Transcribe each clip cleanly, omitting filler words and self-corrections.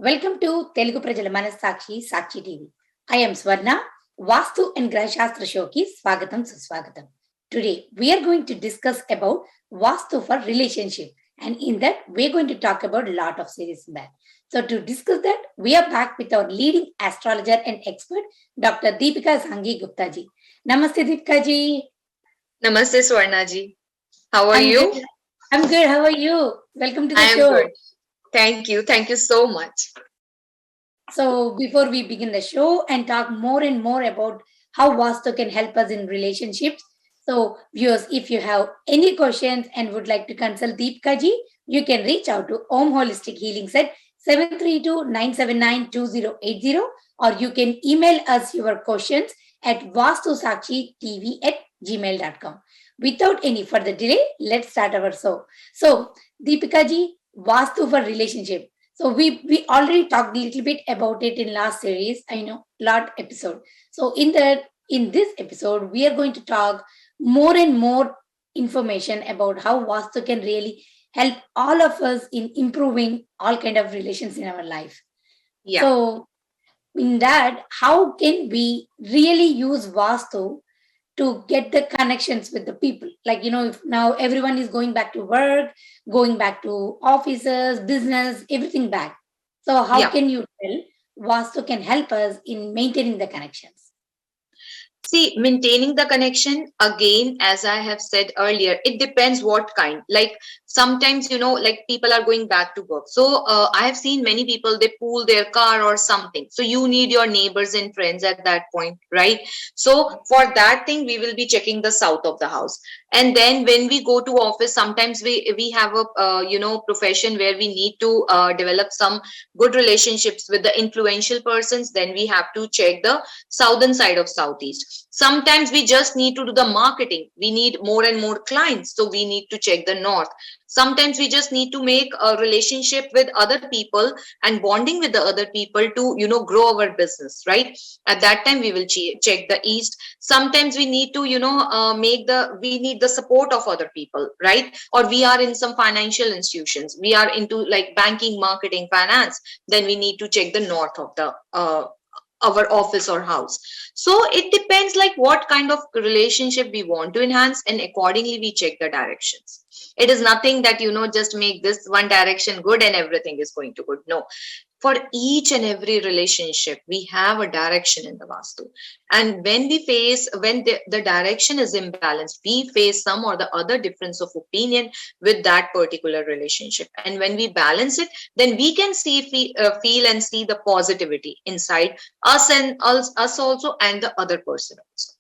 Welcome to Telugu Prajala Sakshi TV. I am Swarna. Vastu and Graha Sastra showki Swagatam Suswagatam. Today we are going to discuss about Vastu for relationship, and in that we are going to talk about a lot of series in that. So to discuss that, we are back with our leading astrologer and expert, Dr. Dipika Sanghi Gupta ji. Namaste Dipika ji. Namaste Swarna ji. How are you? Good. I'm good. How are you? Welcome to the I am show. good. Thank you. Thank you so much. So before we begin the show and talk more and more about how Vastu can help us in relationships, so viewers, if you have any questions and would like to consult Deepika ji, you can reach out to Om Holistic Healings at 732-979-2080, or you can email us your questions at vastusakshitv@gmail.com. Without any further delay, let's start our show. So Deepika ji, Vastu for relationship. So we already talked a little bit about it in last series, lot episode. So in this episode, we are going to talk more and more information about how Vastu can really help all of us in improving all kind of relations in our life. Yeah. So in that, how can we really use Vastu to get the connections with the people? Like, if now everyone is going back to work, going back to offices, business, everything back. So how can you tell Vastu can help us in maintaining the connections? See, maintaining the connection, again, as I have said earlier, it depends what kind. Like sometimes, like people are going back to work. So I have seen many people, they pool their car or something. So you need your neighbors and friends at that point, right? So for that thing, we will be checking the south of the house. And then when we go to office, sometimes we have a, profession where we need to develop some good relationships with the influential persons. Then we have to check the southern side of Southeast. Sometimes we just need to do the marketing. We need more and more clients. So we need to check the north. Sometimes we just need to make a relationship with other people and bonding with the other people to, grow our business, right? At that time, we will check the east. Sometimes we need to, we need the support of other people, right? Or we are in some financial institutions. We are into like banking, marketing, finance. Then we need to check the north of the, our office or house. So it depends like what kind of relationship we want to enhance, and accordingly we check the directions. It is nothing that just make this one direction good and everything is going to good. No, for each and every relationship we have a direction in the Vastu, and when the direction is imbalanced, we face some or the other difference of opinion with that particular relationship. And when we balance it, then we can see, feel and see the positivity inside us and us also, and the other person also.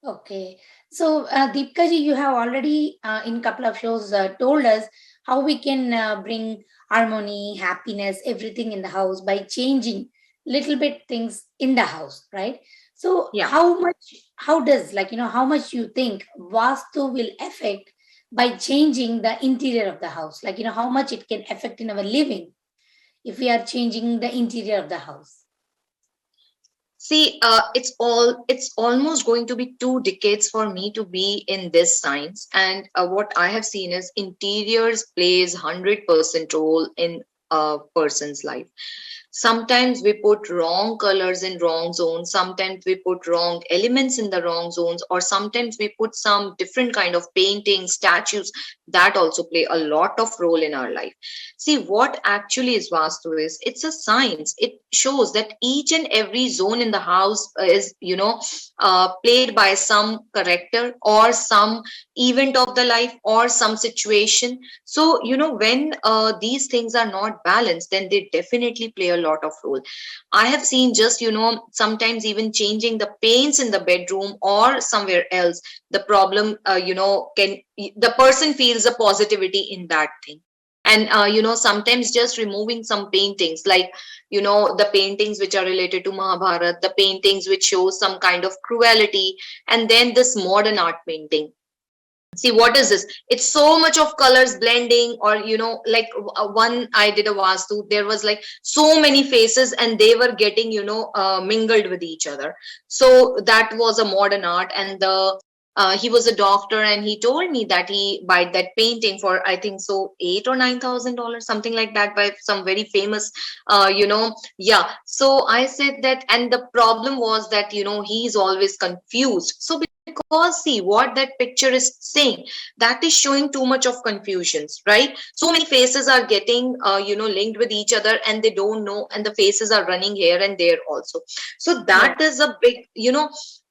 Okay, so Deepika ji, you have already in couple of shows told us how we can bring harmony, happiness, everything in the house by changing little bit things in the house, right? So how much you think Vastu will affect by changing the interior of the house? Like, how much it can affect in our living if we are changing the interior of the house? See, it's almost going to be 2 decades for me to be in this science. And what I have seen is interiors plays 100% role in a person's life. Sometimes we put wrong colors in wrong zones. Sometimes we put wrong elements in the wrong zones, or sometimes we put some different kind of paintings, statues that also play a lot of role in our life. See, what actually is Vastu is, it's a science. It shows that each and every zone in the house is, played by some character or some event of the life or some situation. So, when these things are not balanced, then they definitely play a lot of role. I have seen just, sometimes even changing the paints in the bedroom or somewhere else, the problem, the person feels a positivity in that thing. And, sometimes just removing some paintings, like, the paintings which are related to Mahabharata, the paintings which show some kind of cruelty, and then this modern art painting. See, what is this? It's so much of colors blending, or, like one I did a Vastu, there was like so many faces and they were getting, mingled with each other. So that was a modern art. And the He was a doctor, and he told me that he bought that painting for, I think so, $8 or $9,000, something like that, by some very famous, yeah. So I said that, and the problem was that, he's always confused. So because, see, what that picture is saying, that is showing too much of confusions, right? So many faces are getting, linked with each other, and they don't know, and the faces are running here and there also. So Yeah. that is a big,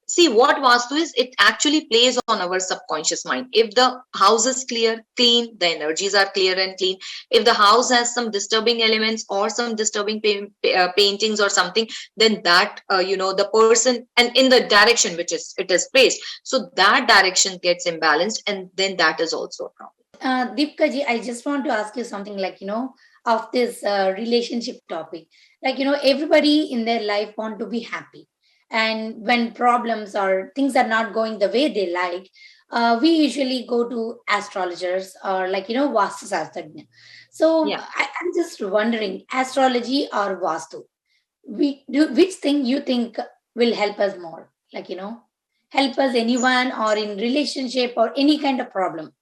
see, what Vastu is, it actually plays on our subconscious mind. If the house is clean, the energies are clear and clean. If the house has some disturbing elements or some disturbing paintings or something, then that, the person, and in the direction which is it is placed, so that direction gets imbalanced, and then that is also a problem. Deepika ji, I just want to ask you something, of this relationship topic. Everybody in their life want to be happy. And when problems or things are not going the way they like, we usually go to astrologers or Vastu Sastra. So Yeah. I'm just wondering, astrology or Vastu, which thing you think will help us more? Help us anyone or in relationship or any kind of problem,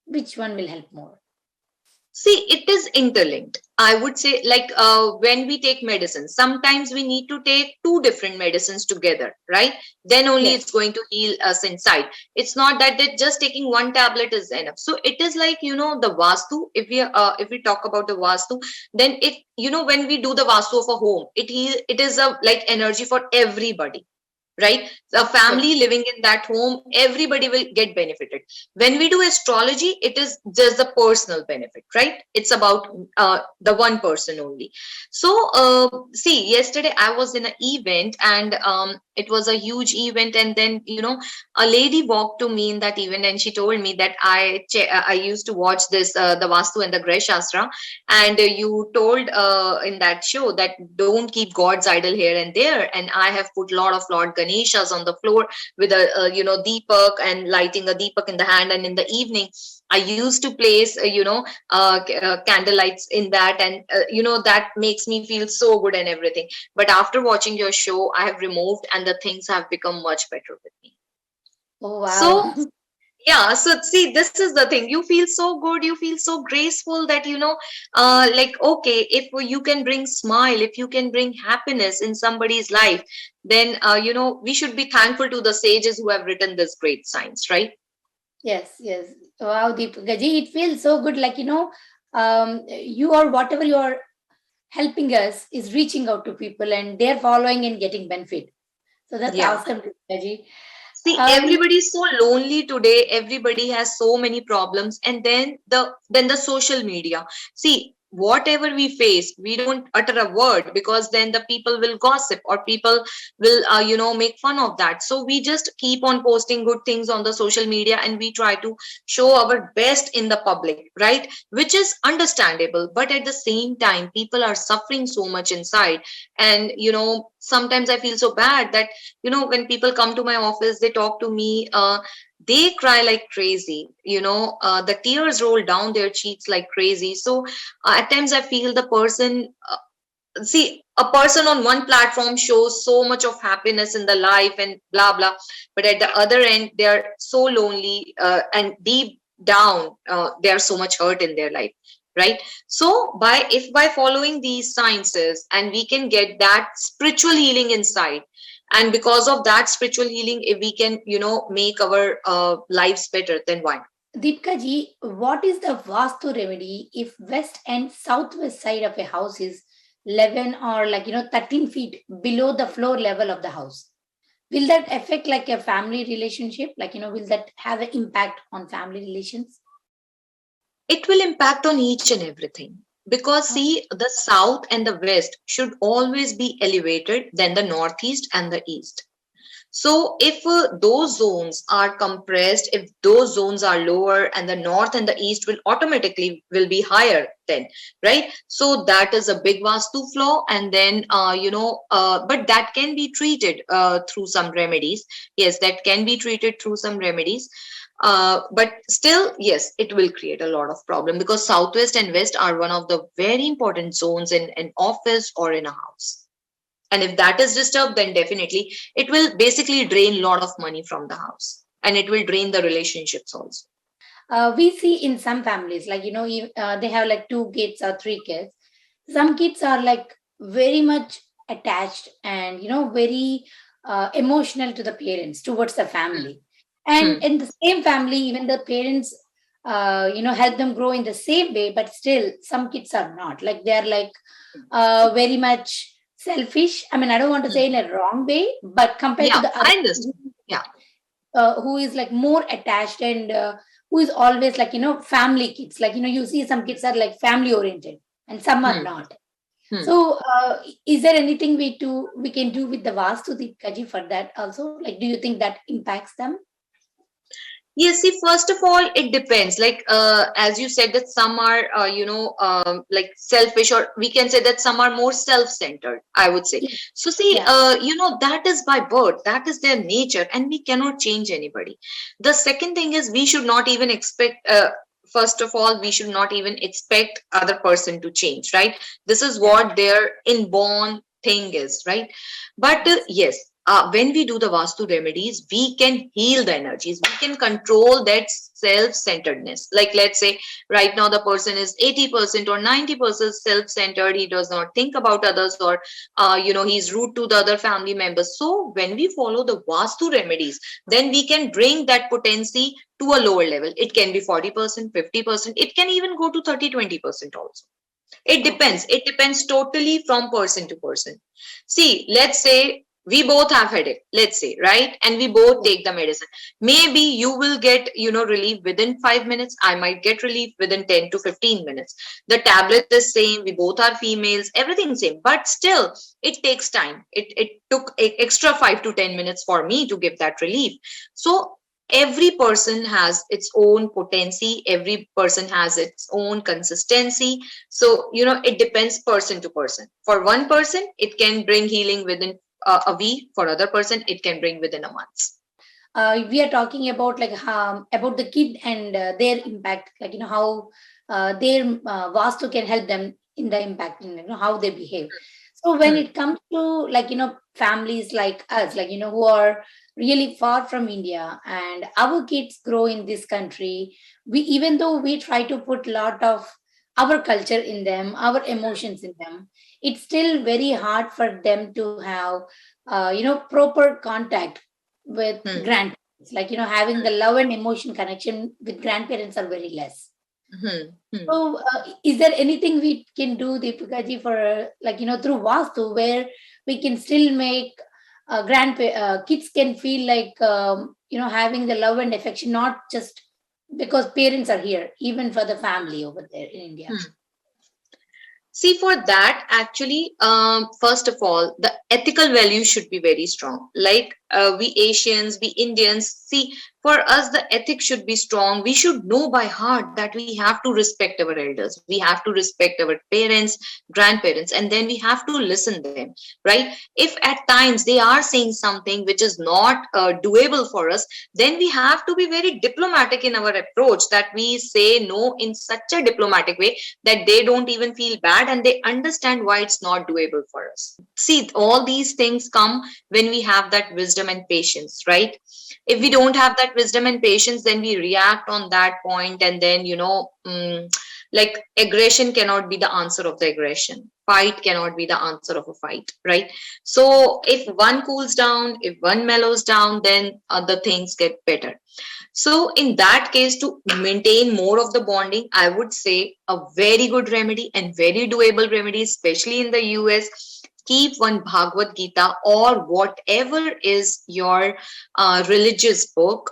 which one will help more? See, it is interlinked. I would say, like, when we take medicine, sometimes we need to take two different medicines together, right? Then only Yes. it's going to heal us inside. It's not that just taking one tablet is enough. So it is like, the Vastu. If we talk about the Vastu, then it, when we do the Vastu of a home, it is a like energy for everybody, right? A Yes. family living in that home, everybody will get benefited. When we do astrology, it is just the personal benefit, right? It's about the one person only. So see, yesterday I was in an event, and it was a huge event, and then, a lady walked to me in that event, and she told me that I used to watch this, the Vastu and the Graha Sastra, and you told in that show that don't keep gods idle here and there, and I have put a lot of Lord Ganeshas on the floor with a, deepak, and lighting a deepak in the hand, and in the evening I used to place, candlelights in that, and that makes me feel so good and everything. But after watching your show, I have removed, and the things have become much better with me. Oh, So wow. yeah, so see, this is the thing. You feel so good, you feel so graceful that, like, okay, if you can bring smile, if you can bring happiness in somebody's life, then, we should be thankful to the sages who have written this great science, right? Yes, yes. Wow, Deepika ji, it feels so good. You or whatever you are helping us is reaching out to people and they're following and getting benefit. So that's Yeah. awesome, Deepika ji. See, everybody is so lonely today. Everybody has so many problems, and then the social media. See, whatever we face, we don't utter a word, because then the people will gossip, or people will, make fun of that. So we just keep on posting good things on the social media, and we try to show our best in the public, right? Which is understandable, but at the same time, people are suffering so much inside, and sometimes I feel so bad that, when people come to my office, they talk to me, they cry like crazy, the tears roll down their cheeks like crazy. So at times I feel the person, see, a person on one platform shows so much of happiness in the life and blah blah, but at the other end they are so lonely, and deep down, they are so much hurt in their life, right? So by following these sciences, and we can get that spiritual healing inside, and because of that spiritual healing, if we can, make our lives better, then why not? Deepika ji, what is the Vastu remedy if west and southwest side of a house is 11 or 13 feet below the floor level of the house? Will that affect like a family relationship? Will that have an impact on family relations? It will impact on each and everything, because see, the south and the west should always be elevated than the northeast and the east. So if those zones are compressed, if those zones are lower, and the north and the east will automatically will be higher then, right? So that is a big vastu flaw, and then, but that can be treated through some remedies. Yes, that can be treated through some remedies. But still, yes, it will create a lot of problem, because southwest and west are one of the very important zones in an office or in a house. And if that is disturbed, then definitely it will basically drain a lot of money from the house. and it will drain the relationships also. We see in some families, like, they have like two kids or three kids. Some kids are like very much attached and, very emotional to the parents, towards the family. And Hmm. in the same family, even the parents, help them grow in the same way, but still some kids are not. Like they're like very much selfish. I mean, I don't want to say in Hmm. a wrong way, but compared to Yeah, the other, I understand. Yeah. who is like more attached and who is always like, family kids, like, you see some kids are like family oriented and some are Hmm. not. Hmm. So is there anything we can do with the Vastu Deepkaji for that also? Like, do you think that impacts them? Yes, see, first of all, it depends. Like, as you said, that some are, like selfish, or we can say that some are more self-centered, I would say. Yeah. So, see, Yeah. that is by birth, that is their nature, and we cannot change anybody. The second thing is, we should not even expect, first of all, we should not even expect other person to change, right? This is Yeah. what their inborn thing is, right? But Yes. yes, when we do the Vastu remedies, we can heal the energies. We can control that self-centeredness. Like, let's say right now the person is 80% or 90% self-centered. He does not think about others, or he's rude to the other family members. So when we follow the Vastu remedies, then we can bring that potency to a lower level. It can be 40%, 50%. It can even go to 30-20% also. It Okay. depends. It depends totally from person to person. See, let's say we both have headache, let's say, right? And we both Yeah. take the medicine. Maybe you will get, relief within 5 minutes. I might get relief within 10 to 15 minutes. The tablet is same. We both are females. Everything same. But still, it takes time. It took extra 5 to 10 minutes for me to give that relief. So every person has its own potency. Every person has its own consistency. So, it depends person to person. For one person, it can bring healing within a week. For other person, it can bring within a month. We are talking about like about the kid and their impact, like, how their Vastu can help them in the impact, in, how they behave. So when Hmm. it comes to, like, families like us, like, who are really far from India, and our kids grow in this country, we, even though we try to put a lot of our culture in them, our emotions in them, it's still very hard for them to have proper contact with Hmm. grandparents. Like, having the love and emotion connection with grandparents are very less. Hmm. Hmm. So is there anything we can do, Deepika ji, for like, through Vastu, where we can still make kids can feel like, having the love and affection, not just because parents are here, even for the family over there in India? Hmm. See, for that, actually, first of all, the ethical value should be very strong. Like, we Asians, we Indians, see, for us, the ethics should be strong. We should know by heart that we have to respect our elders. We have to respect our parents, grandparents, and then we have to listen them, right? If at times they are saying something which is not doable for us, then we have to be very diplomatic in our approach, that we say no in such a diplomatic way that they don't even feel bad and they understand why it's not doable for us. See, all these things come when we have that wisdom and patience, right? If we don't have that wisdom and patience, then we react on that point, and then, like, aggression cannot be the answer of the aggression. Fight cannot be the answer of a fight, right? So if one cools down, if one mellows down, then other things get better. So in that case, to maintain more of the bonding, I would say a very good remedy and very doable remedy, especially in the US, keep one Bhagavad Gita or whatever is your religious book,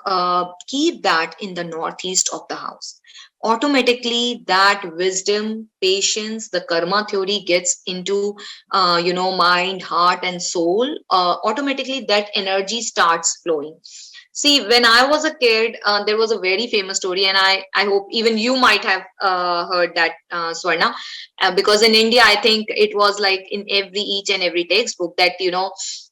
keep that in the northeast of the house. Automatically, that wisdom, patience, the karma theory gets into, mind, heart, and soul. Automatically, that energy starts flowing. See, when I was a kid, there was a very famous story, and I hope even you might have heard that, Swarna, because in India, I think it was like in every each and every textbook that,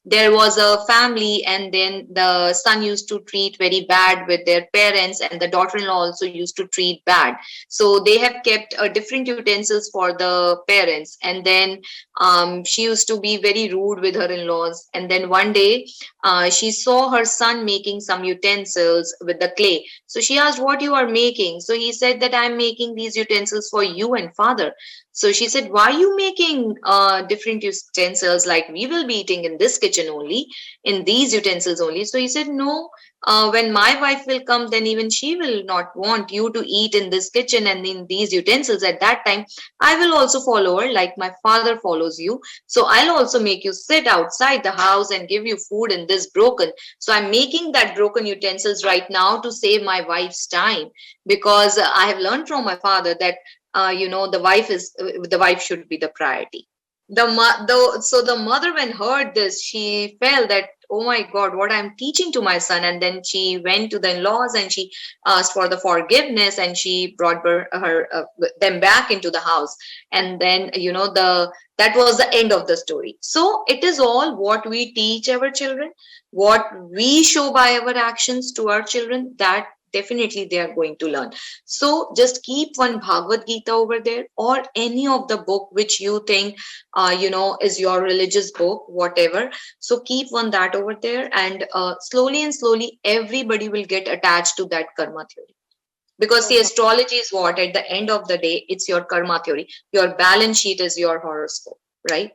there was a family, and then the son used to treat very bad with their parents, and the daughter-in-law also used to treat bad. So they have kept different utensils for the parents, and then she used to be very rude with her in-laws. And then one day she saw her son making some utensils with the clay. So she asked, what you are making? So he said that I'm making these utensils for you and father. So she said, why are you making different utensils? Like, we will be eating in this kitchen only, in these utensils only. So he said, no, when my wife will come, then even she will not want you to eat in this kitchen and in these utensils. At that time, I will also follow her like my father follows you. So I'll also make you sit outside the house and give you food in this broken. So I'm making that broken utensils right now to save my wife's time, because I have learned from my father that the wife should be the priority. So the mother, when heard this, she felt that, oh my God, what I'm teaching to my son. And then she went to the in-laws and she asked for the forgiveness, and she brought them back into the house. And then that was the end of the story. So it is all what we teach our children, what we show by our actions to our children, that definitely they are going to learn. So just keep one Bhagavad Gita over there, or any of the book which you think is your religious book, whatever. So keep one that over there, and slowly and slowly everybody will get attached to that karma theory. Because the Oh, astrology is what, at the end of the day, it's your karma theory. Your balance sheet is your horoscope, right?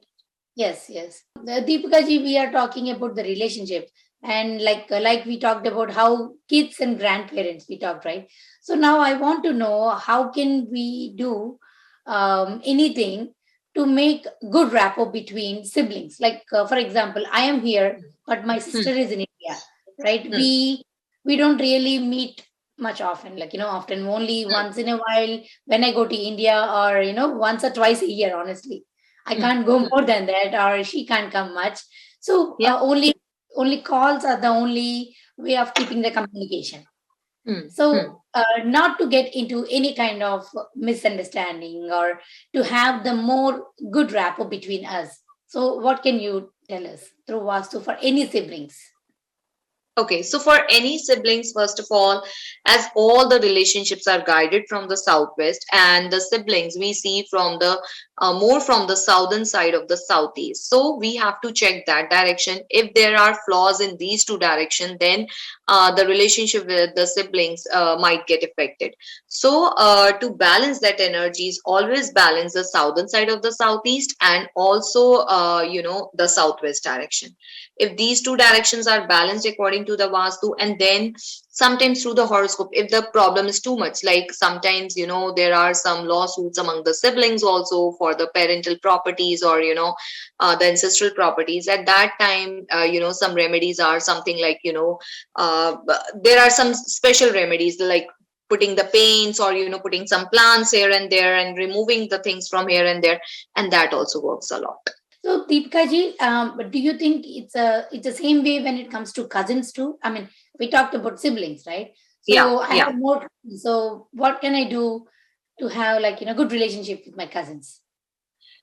yes, yes. Deepika ji, we are talking about the relationship, and like we talked about how kids and grandparents we talked, right? So now I want to know how can we do anything to make good rapport between siblings. Like for example, I am here, but my Hmm, sister is in India, right? hmm, We don't really meet much often, like often only hmm, once in a while when I go to India, or once or twice a year, honestly. I hmm, can't go hmm. more than that, or she can't come much. So Yeah. only calls are the only way of keeping the communication. Hmm, hmm. So not to get into any kind of misunderstanding, or to have the more good rapport between us. So what can you tell us through Vastu for any siblings? Okay, so for any siblings, first of all, as all the relationships are guided from the southwest, and the siblings we see from the more from the southern side of the southeast. So we have to check that direction. If there are flaws in these two directions, then the relationship with the siblings might get affected. So to balance that energies, always balance the southern side of the southeast, and also the southwest direction. If these two directions are balanced according to the vastu, and then sometimes through the horoscope, if the problem is too much, like sometimes there are some lawsuits among the siblings also for the parental properties, or the ancestral properties. At that time, some remedies are something like, there are some special remedies, like putting the paints, or putting some plants here and there, and removing the things from here and there, and that also works a lot. So Deepika ji, do you think it's the same way when it comes to cousins too? I mean, we talked about siblings, right? Yeah, So I yeah. have more cousins. So what can I do to have good relationship with my cousins?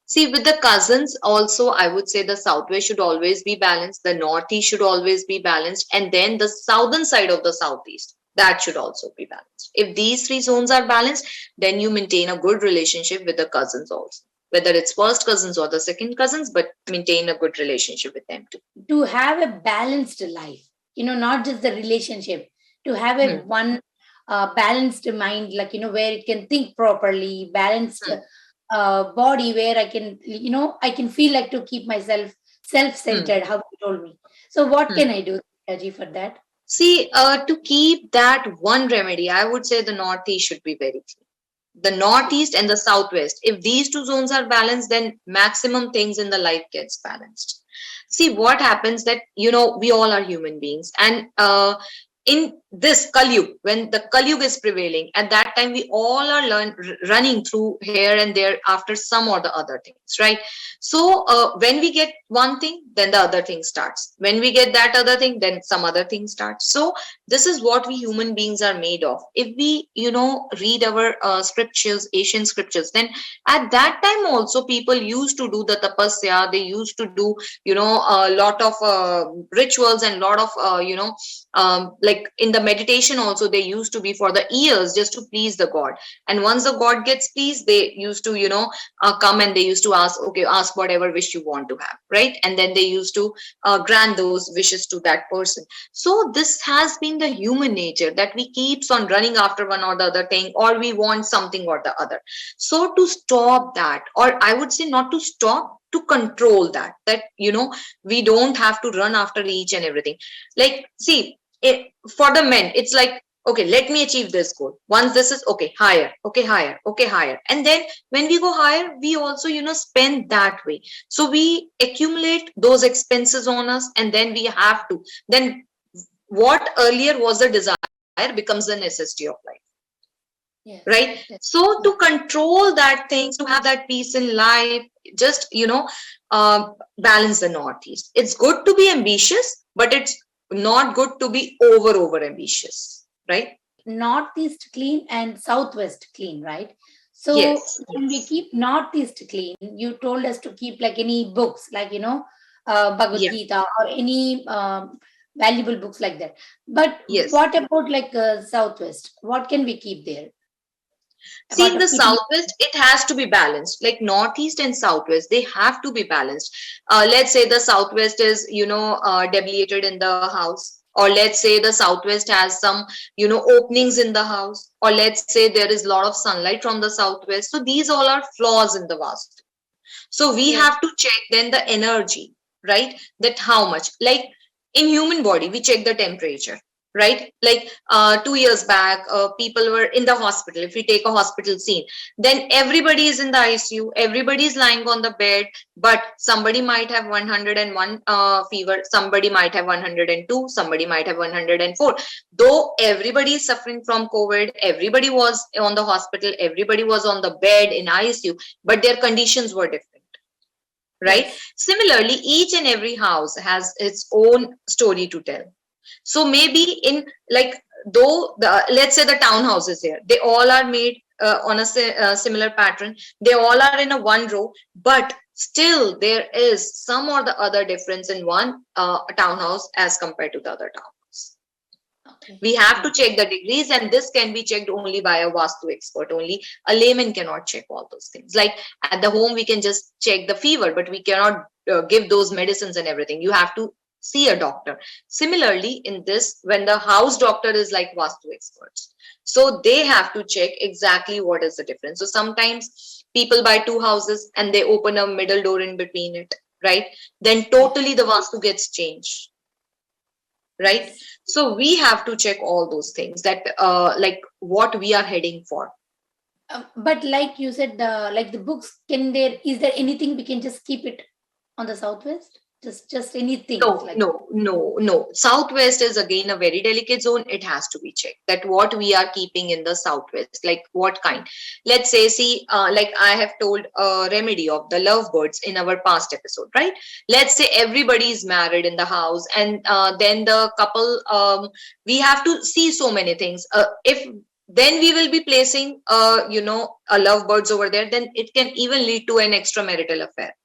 See, with the cousins, also, I would say the southwest should always be balanced, the northeast should always be balanced, and then the southern side of the southeast, that should also be balanced. If these three zones are balanced, then you maintain a good relationship with the cousins also, whether it's first cousins or the second cousins, but maintain a good relationship with them too. To have a balanced life, not just the relationship, to have a Hmm, one balanced mind, where it can think properly, balanced hmm, body, where I can feel like to keep myself hmm, self-centered, how you told me. So what hmm. can I do, Raji, for that? See, to keep that one remedy, I would say the northeast should be very clear. The northeast and the southwest, if these two zones are balanced, then maximum things in the life gets balanced. See what happens, that we all are human beings, and in this Kalyug, when the Kalyug is prevailing, at that time we all are running through here and there after some or the other things, right? So when we get one thing, then the other thing starts. When we get that other thing, then some other thing starts. So this is what we human beings are made of. If we, read our scriptures, Asian scriptures, then at that time also people used to do the tapasya. They used to do, a lot of rituals and lot of, like in the meditation also, they used to be for the ears, just to please the god. And once the god gets pleased, they used to, come and they used to ask, okay, ask whatever wish you want to have, right? And then they used to grant those wishes to that person. So this has been the human nature, that we keeps on running after one or the other thing, or we want something or the other. So to stop that, or I would say not to stop, to control that, we don't have to run after each and everything. Like, see, for the men, it's like, okay, let me achieve this goal. Once this is okay, higher, okay, higher, okay, higher. And then when we go higher, we also, spend that way. So we accumulate those expenses on us, and then we have to, then what earlier was a desire becomes a necessity of life. Yes, Right? yes, So yes. to control that things, to have that peace in life, just, balance the Northeast. It's good to be ambitious, but it's not good to be over ambitious, right? Northeast clean and southwest clean, right? So Yes, when we yes. keep northeast clean, you told us to keep like any books, like Bhagavad Yeah, Gita or any valuable books like that. But yes. what about like southwest? What can we keep there See, apart in of the keeping? Southwest, it has to be balanced. Like Northeast and Southwest, they have to be balanced. Let's say the Southwest is, deviated in the house. Or let's say the Southwest has some, openings in the house. Or let's say there is a lot of sunlight from the Southwest. So these all are flaws in the Vastu. So we Okay. have to check then the energy, right? That how much, like in human body, we check the temperature, right? Like 2 years back, people were in the hospital. If we take a hospital scene, then everybody is in the ICU, everybody is lying on the bed, but somebody might have 101 fever, somebody might have 102, somebody might have 104. Though everybody is suffering from COVID, everybody was on the hospital, everybody was on the bed in ICU, but their conditions were different, right? Yes. Similarly, each and every house has its own story to tell. So maybe in, like, though let's say the townhouses here, they all are made on a similar pattern, they all are in a one row, but still there is some or the other difference in one townhouse as compared to the other townhouse. Okay. We have to Okay. check the degrees, and this can be checked only by a Vastu expert. Only a layman cannot check all those things. Like at the home, we can just check the fever, but we cannot give those medicines and everything. You have to see a doctor. Similarly, in this, when the house doctor is like Vastu experts, so they have to check exactly what is the difference. So sometimes people buy two houses and they open a middle door in between it, right? Then Yes. totally the Vastu gets changed, right? Yes. So we have to check all those things, that like what we are heading for. But like you said, the books, can there is there anything we can just keep it on the southwest? Just anything No, like no, no, no. Southwest is again a very delicate zone. It has to be checked that what we are keeping in the Southwest, like what kind. Let's say, see, like I have told a remedy of the lovebirds in our past episode, right? Let's say everybody is married in the house, and then the couple, we have to see so many things. If then we will be placing, a lovebirds over there, then it can even lead to an extramarital affair.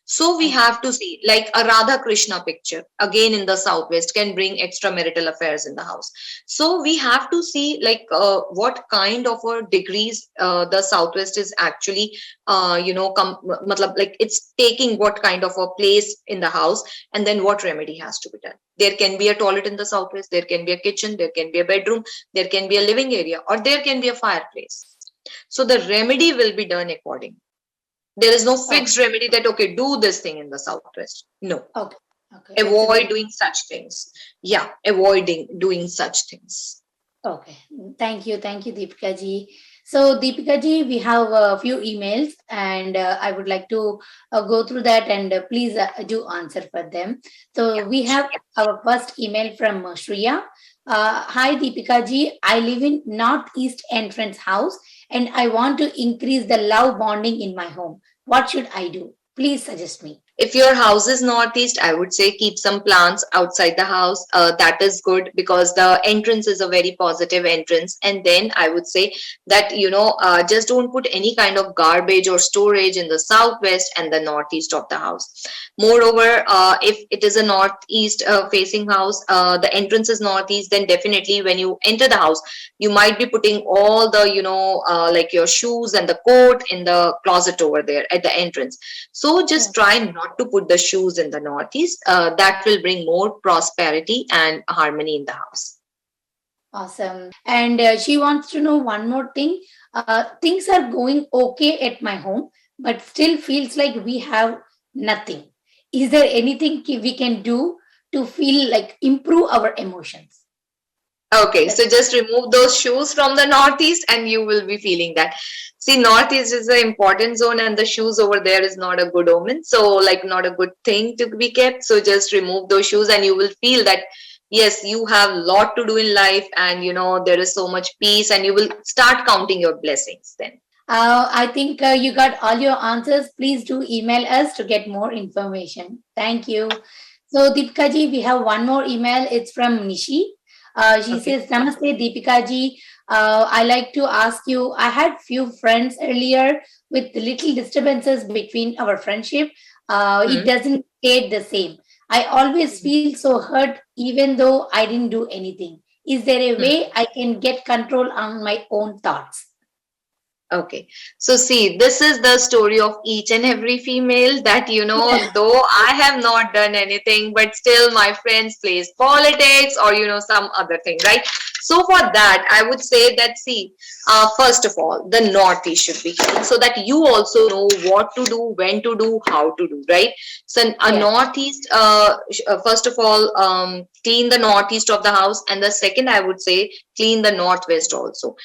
So we okay. have to see, like a Radha Krishna picture, again in the Southwest, can bring extramarital affairs in the house. So we have to see, like, what kind of a degrees the Southwest is actually, matlab, like it's taking what kind of a place in the house, and then what remedy has to be done. There can be a toilet in the Southwest, there can be a kitchen, there can be a bedroom, there can be a living area, or there can be a fireplace. So the remedy will be done accordingly. There is no Oh, fixed remedy that, okay, do this thing in the Southwest. No. okay. Okay. That's a Avoid very doing such things. Yeah, avoiding doing such things. okay. Thank you, Deepika ji. So, Deepika ji, we have a few emails, and I would like to go through that, and please do answer for them. So, Yeah. we have our first email from Shriya. Hi Deepika ji, I live in northeast entrance house and I want to increase the love bonding in my home. What should I do? Please suggest me. If your house is northeast, I would say keep some plants outside the house. That is good because the entrance is a very positive entrance. And then I would say that, just don't put any kind of garbage or storage in the southwest and the northeast of the house. Moreover, if it is a northeast facing house, the entrance is northeast, then definitely when you enter the house, you might be putting all the, like your shoes and the coat in the closet over there at the entrance. So just try not to put the shoes in the northeast. That will bring more prosperity and harmony in the house. Awesome. And she wants to know one more thing. Things are going okay at my home, but still feels like we have nothing. Is there anything we can do to feel like improve our emotions? Okay, so just remove those shoes from the northeast and you will be feeling that. See, northeast is an important zone and the shoes over there is not a good omen. So, like, not a good thing to be kept. So, just remove those shoes and you will feel that, yes, you have a lot to do in life and, there is so much peace and you will start counting your blessings then. I think you got all your answers. Please do email us to get more information. Thank you. So, Deepika ji, we have one more email. It's from Nishi. She Okay. says, Namaste, Deepika ji. I like to ask you, I had few friends earlier with little disturbances between our friendship. It Hmm. doesn't stay the same. I always feel so hurt even though I didn't do anything. Is there a Hmm. way I can get control on my own thoughts? Okay. So see, this is the story of each and every female that, though I have not done anything, but still my friends plays politics or, some other thing, right? So for that, I would say that, see, first of all, the northeast should be clean so that you also know what to do, when to do, how to do, right? So a Yeah. northeast, first of all, clean the northeast of the house. And the second, I would say, clean the northwest also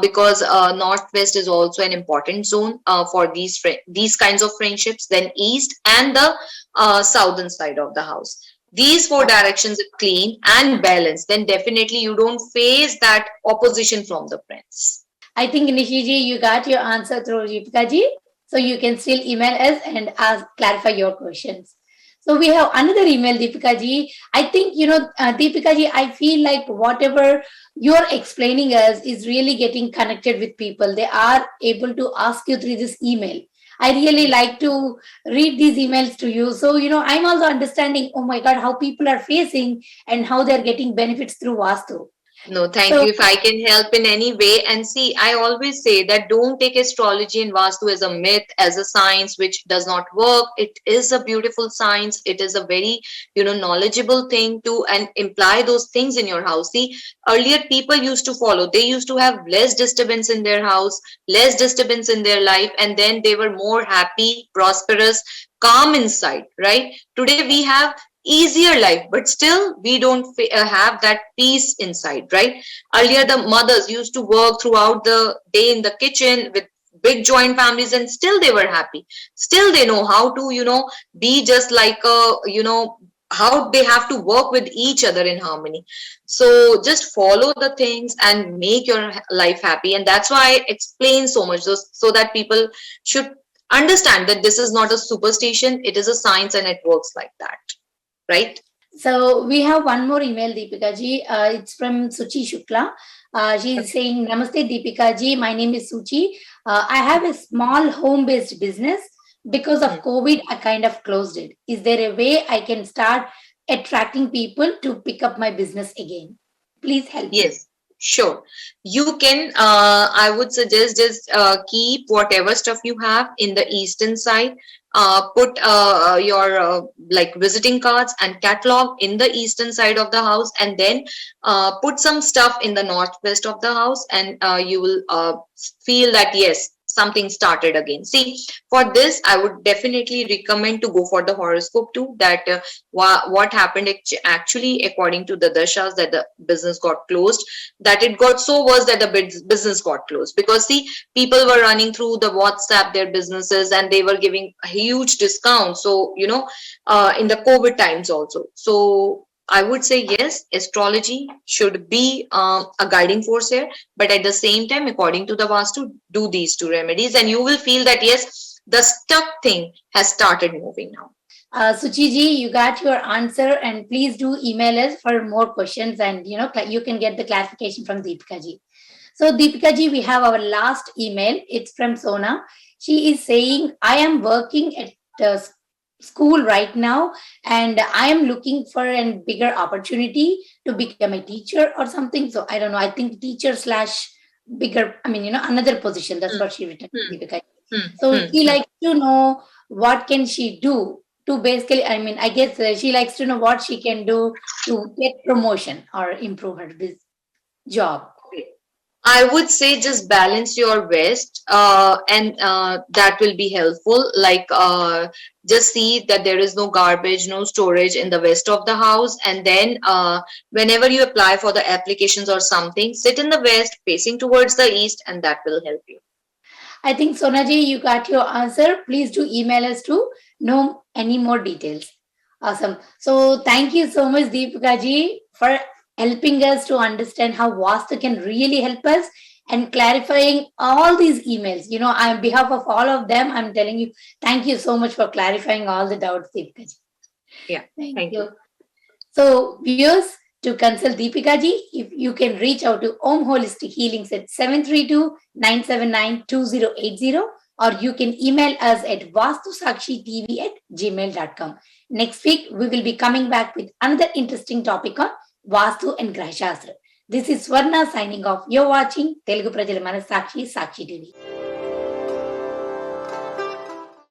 because northwest is also an important zone for these kinds of friendships. Then east and the southern side of the house. These four directions are clean and balanced. Then definitely you don't face that opposition from the friends. I think Nishiji, you got your answer through Deepika ji. So you can still email us and ask clarify your questions. So we have another email, Deepika ji. I think Deepika ji. I feel like whatever you're explaining us is really getting connected with people. They are able to ask you through this email. I really like to read these emails to you. So I'm also understanding. Oh my God, how people are facing and how they're getting benefits through Vastu. No, thank So you. If I can help in any way. And see, I always say that don't take astrology and Vastu as a myth, as a science which does not work. It is a beautiful science. It is a very, knowledgeable thing to and imply those things in your house. See, earlier people used to follow, they used to have less disturbance in their house, less disturbance in their life, and then they were more happy, prosperous, calm inside, right? Today we have easier life, but still we don't have that peace inside, right? Earlier the mothers used to work throughout the day in the kitchen with big joint families and still they were happy, still they know how to be just like a how they have to work with each other in harmony. So just follow the things and make your life happy, and that's why I explain so much so that people should understand that this is not a superstition, it is a science and it works like that, right? So we have one more email, Deepika ji. It's from Suchi Shukla. She's saying, Namaste, Deepika ji. My name is Suchi. I have a small home-based business. Because of Hmm. COVID, I kind of closed it. Is there a way I can start attracting people to pick up my business again? Please help me. Yes, sure. You can, I would suggest just keep whatever stuff you have in the eastern side. Put your like visiting cards and catalog in the eastern side of the house, and then put some stuff in the northwest of the house, and you will feel that yes, something started again. See, for this, I would definitely recommend to go for the horoscope too. That what happened actually according to the dashas that the business got closed, that it got so worse that the business got closed because see, people were running through the WhatsApp their businesses and they were giving huge discounts. So in the COVID times also, so I would say yes, astrology should be a guiding force here, but at the same time, according to the Vastu, do these two remedies, and you will feel that yes, the stuck thing has started moving now. Suchi ji, you got your answer, and please do email us for more questions, and you can get the clarification from Deepika ji. So Deepika ji, we have our last email. It's from Sona. She is saying, I am working at school right now, and I am looking for a bigger opportunity to become a teacher or something. So I don't know. I think teacher slash bigger. I mean, another position. That's Hmm, what she written, hmm, Deepika. hmm, So hmm, she hmm. likes to know what can she do to basically. I mean, I guess she likes to know what she can do to get promotion or improve her job. I would say just balance your waste, and that will be helpful. Like, just see that there is no garbage, no storage in the west of the house, and then whenever you apply for the applications or something, sit in the west, facing towards the east, and that will help you. I think Sonaji, you got your answer. Please do email us to know any more details. Awesome. So thank you so much, Deepika ji, for helping us to understand how Vastu can really help us and clarifying all these emails. On behalf of all of them, I'm telling you, thank you so much for clarifying all the doubts, Deepika ji. Yeah. Thank Thank you. you. So, viewers, to consult Deepika ji, if you can reach out to Om Holistic Healings at 732-979-2080, or you can email us at vastusakshitv@gmail.com. Next week, we will be coming back with another interesting topic on Vastu and Graha Sastra. This is Swarna signing off. You're watching Telugu Prajala Manasakshi Sakshi TV.